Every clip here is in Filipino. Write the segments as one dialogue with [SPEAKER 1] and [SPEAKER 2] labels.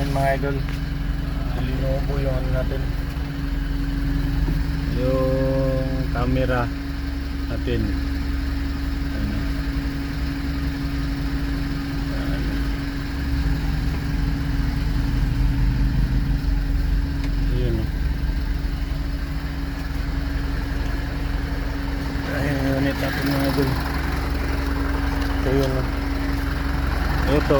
[SPEAKER 1] Ayan mga idol, linobo yung ano natin, yung camera natin. Ayan. Ayan. Ayan yung unit natin mga idol. So yun, ito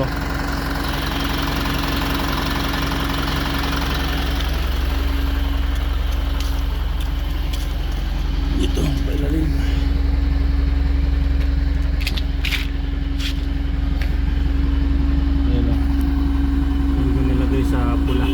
[SPEAKER 1] pailalim. Ayan o, hindi ko nilagay sa pula.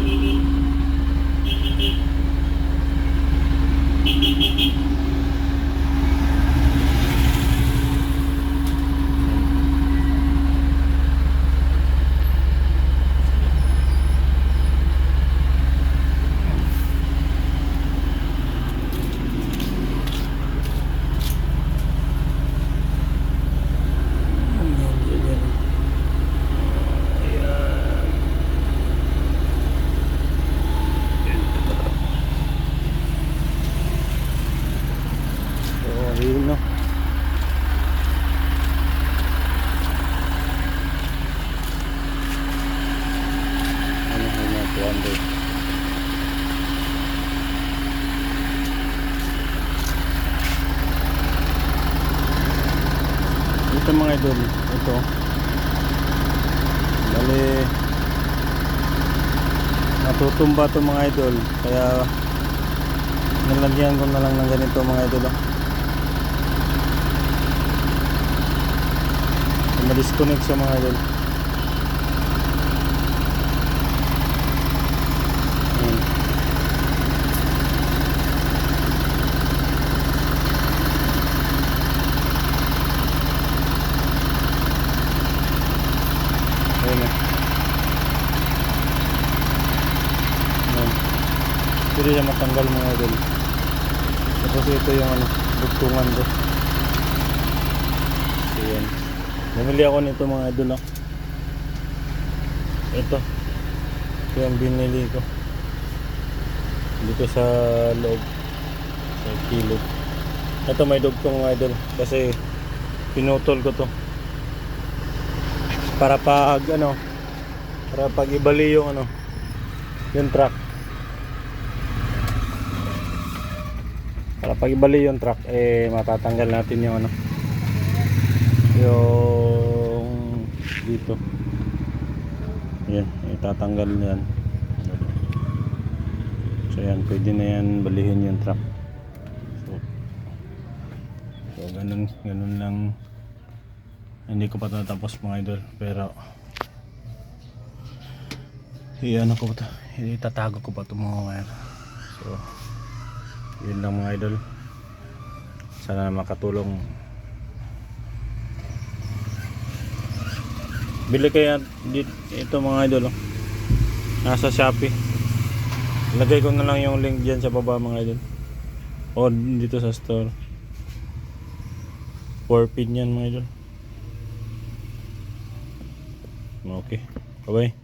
[SPEAKER 1] Ayun no. Ano na 200. Ito mga idol, ito. Bali natutumba to mga idol, kaya nilagyan ko na lang ng ganito mga idol. Ma-disconnect sa mga idol. Ayun na. Pwede siya matanggal mga idol. Tapos ito yung ano, bugtungan ko. Ayan. Bumili ako nito mga idol. Ito yung binili ko dito sa loob sa kilid. Ito may dugtong mga idol kasi pinutol ko to para pag ano, para pag ibali yung ano, yung truck, para pag ibali yung truck matatanggal natin yung ano, yung dito. Yan, itatanggal yan. So yan, pwede na yan balihin yung truck. So ganun lang. Hindi ko pa tatapos mga idol, pero ano ko pa, itatago ko pa ito mga wire. So yun lang mga idol, sana makatulong. Bili kaya ito mga idol, nasa Shopee. Lagay ko na lang yung link dyan sa baba mga idol, o dito sa store. 4 pin yan mga idol. Okay, bye bye.